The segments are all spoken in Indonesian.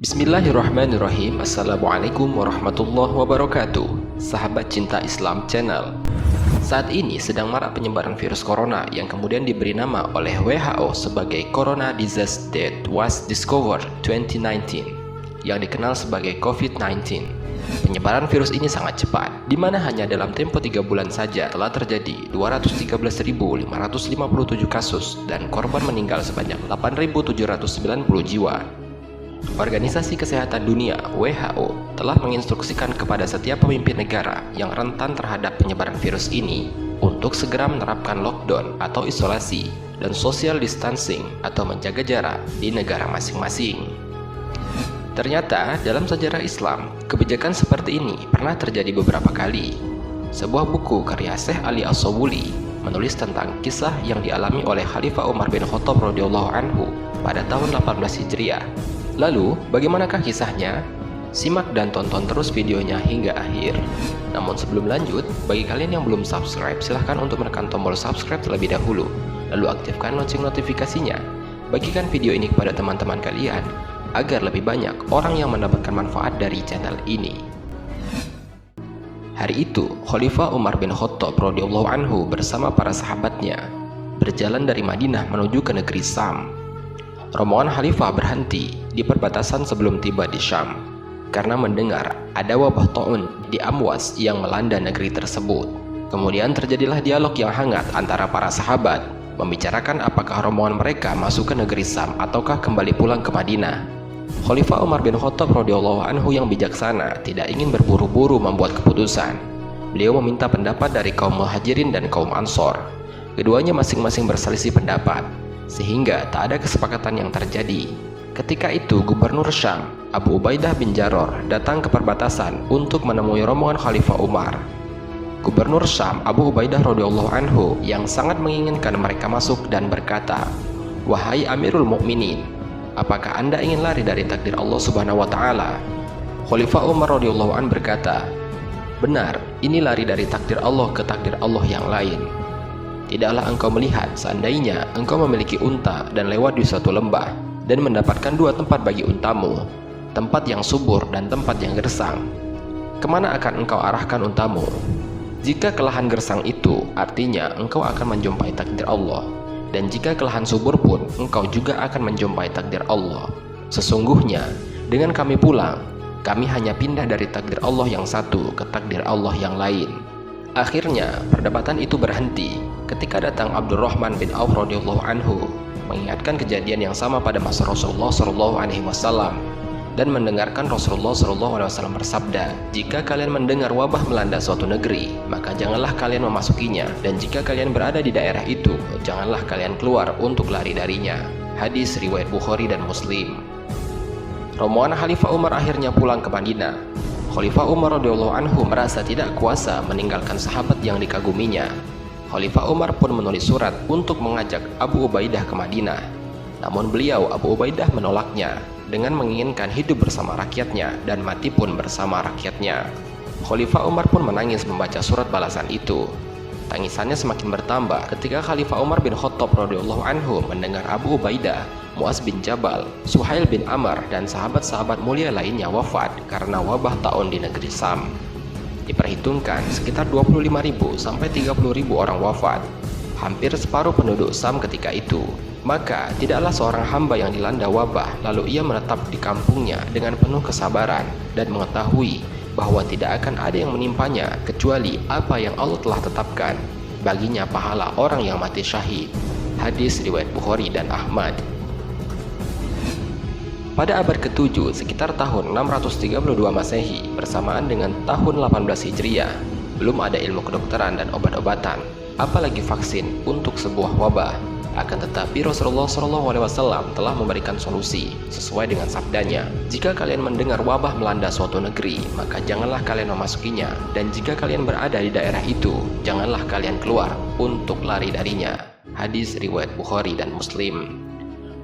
Bismillahirrahmanirrahim. Assalamualaikum warahmatullahi wabarakatuh. Sahabat Cinta Islam Channel. Saat ini sedang marak penyebaran virus corona yang kemudian diberi nama oleh WHO sebagai Corona Disease that was discovered 2019, yang dikenal sebagai COVID-19. Penyebaran virus ini sangat cepat, di mana hanya dalam tempo 3 bulan saja telah terjadi 213.557 kasus dan korban meninggal sebanyak 8.790 jiwa. Organisasi Kesehatan Dunia (WHO) telah menginstruksikan kepada setiap pemimpin negara yang rentan terhadap penyebaran virus ini untuk segera menerapkan lockdown atau isolasi dan social distancing atau menjaga jarak di negara masing-masing. Ternyata dalam sejarah Islam, kebijakan seperti ini pernah terjadi beberapa kali. Sebuah buku karya Syekh Ali As-Sabuni menulis tentang kisah yang dialami oleh Khalifah Umar bin Khattab radhiyallahu anhu pada tahun 18 Hijriah. Lalu, bagaimanakah kisahnya? Simak dan tonton terus videonya hingga akhir. Namun sebelum lanjut, bagi kalian yang belum subscribe, silahkan untuk menekan tombol subscribe terlebih dahulu. Lalu aktifkan lonceng notifikasinya. Bagikan video ini kepada teman-teman kalian, agar lebih banyak orang yang mendapatkan manfaat dari channel ini. Hari itu, Khalifah Umar bin Khattab radhiyallahu anhu bersama para sahabatnya berjalan dari Madinah menuju ke negeri Syam. Rombongan Khalifah berhenti di perbatasan sebelum tiba di Syam karena mendengar ada wabah taun di Amwas yang melanda negeri tersebut. Kemudian terjadilah dialog yang hangat antara para sahabat, membicarakan apakah rombongan mereka masuk ke negeri Syam ataukah kembali pulang ke Madinah. Khalifah Umar bin Khattab radhiyallahu anhu yang bijaksana tidak ingin berburu-buru membuat keputusan. Beliau meminta pendapat dari kaum Muhajirin dan kaum Ansor. Keduanya masing-masing berselisih pendapat, sehingga tak ada kesepakatan yang terjadi. Ketika itu Gubernur Syam, Abu Ubaidah bin Jarrah, datang ke perbatasan untuk menemui rombongan Khalifah Umar. Gubernur Syam, Abu Ubaidah radhiyallahu anhu, yang sangat menginginkan mereka masuk dan berkata, "Wahai Amirul Mukminin, apakah Anda ingin lari dari takdir Allah Subhanahu wa taala?" Khalifah Umar radhiyallahu anhu berkata, "Benar, ini lari dari takdir Allah ke takdir Allah yang lain. Tidaklah engkau melihat seandainya engkau memiliki unta dan lewat di suatu lembah dan mendapatkan 2 tempat bagi untamu, tempat yang subur dan tempat yang gersang. Kemana akan engkau arahkan untamu? Jika ke lahan gersang itu, artinya engkau akan menjumpai takdir Allah. Dan jika ke lahan subur pun, engkau juga akan menjumpai takdir Allah. Sesungguhnya, dengan kami pulang, kami hanya pindah dari takdir Allah yang satu ke takdir Allah yang lain." Akhirnya, perdebatan itu berhenti ketika datang Abdurrahman bin Auf radhiyallahu anhu mengingatkan kejadian yang sama pada masa Rasulullah SAW dan mendengarkan Rasulullah SAW bersabda, "Jika kalian mendengar wabah melanda suatu negeri, maka janganlah kalian memasukinya, dan jika kalian berada di daerah itu, janganlah kalian keluar untuk lari darinya." Hadis riwayat Bukhari dan Muslim. Rombongan Khalifah Umar akhirnya pulang ke Madinah. Khalifah Umar radhiyallahu anhu merasa tidak kuasa meninggalkan sahabat yang dikaguminya. Khalifah Umar pun menulis surat untuk mengajak Abu Ubaidah ke Madinah. Namun beliau, Abu Ubaidah, menolaknya dengan menginginkan hidup bersama rakyatnya dan mati pun bersama rakyatnya. Khalifah Umar pun menangis membaca surat balasan itu. Tangisannya semakin bertambah ketika Khalifah Umar bin Khattab radhiyallahu anhu mendengar Abu Ubaidah, Muaz bin Jabal, Suhail bin Amr, dan sahabat-sahabat mulia lainnya wafat karena wabah taun di negeri Syam. Diperhitungkan sekitar 25.000 sampai 30.000 orang wafat, hampir separuh penduduk Syam ketika itu. Maka tidaklah seorang hamba yang dilanda wabah lalu ia menetap di kampungnya dengan penuh kesabaran dan mengetahui bahwa tidak akan ada yang menimpanya kecuali apa yang Allah telah tetapkan baginya, pahala orang yang mati syahid. Hadis riwayat Bukhari dan Ahmad. Pada abad ke-7 sekitar tahun 632 Masehi bersamaan dengan tahun 18 Hijriah, belum ada ilmu kedokteran dan obat-obatan, apalagi vaksin untuk sebuah wabah. Akan tetapi Rasulullah SAW telah memberikan solusi sesuai dengan sabdanya, "Jika kalian mendengar wabah melanda suatu negeri, maka janganlah kalian memasukinya, dan jika kalian berada di daerah itu, janganlah kalian keluar untuk lari darinya." Hadis riwayat Bukhari dan Muslim.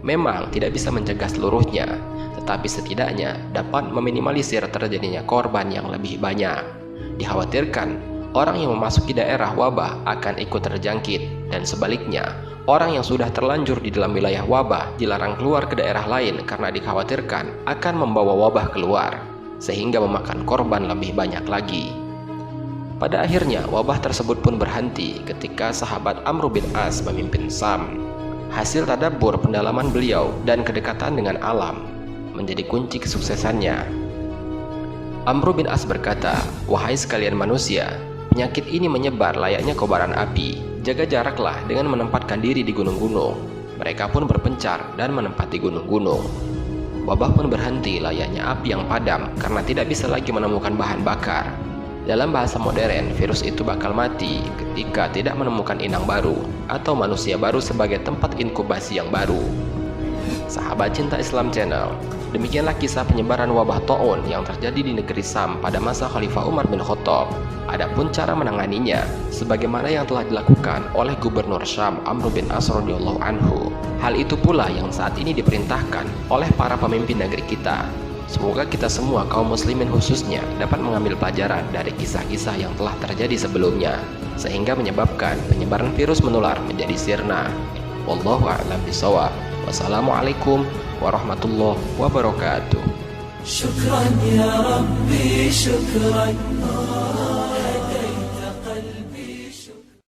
Memang tidak bisa mencegah seluruhnya, tetapi setidaknya dapat meminimalisir terjadinya korban yang lebih banyak. Dikhawatirkan orang yang memasuki daerah wabah akan ikut terjangkit Dan sebaliknya, orang yang sudah terlanjur di dalam wilayah wabah dilarang keluar ke daerah lain karena dikhawatirkan akan membawa wabah keluar, sehingga memakan korban lebih banyak lagi. Pada akhirnya, wabah tersebut pun berhenti ketika sahabat Amr bin As memimpin Syam. Hasil tadabbur pendalaman beliau dan kedekatan dengan alam menjadi kunci kesuksesannya. Amr bin As berkata, "Wahai sekalian manusia, penyakit ini menyebar layaknya kobaran api. Jaga jaraklah dengan menempatkan diri di gunung-gunung." Mereka pun berpencar dan menempati gunung-gunung. Wabah pun berhenti layaknya api yang padam karena tidak bisa lagi menemukan bahan bakar. Dalam bahasa modern, virus itu bakal mati ketika tidak menemukan inang baru atau manusia baru sebagai tempat inkubasi yang baru. Sahabat Cinta Islam Channel, demikianlah kisah penyebaran wabah ta'un yang terjadi di negeri Syam pada masa Khalifah Umar bin Khattab. Adapun cara menanganinya, sebagaimana yang telah dilakukan oleh Gubernur Syam Amr bin As radhiyallahu anhu. Hal itu pula yang saat ini diperintahkan oleh para pemimpin negeri kita. Semoga kita semua kaum muslimin khususnya dapat mengambil pelajaran dari kisah-kisah yang telah terjadi sebelumnya, sehingga menyebabkan penyebaran virus menular menjadi sirna. Wallahu a'lam bishawab. Wassalamualaikum warahmatullahi wabarakatuh. Syukran ya Rabbi, syukran.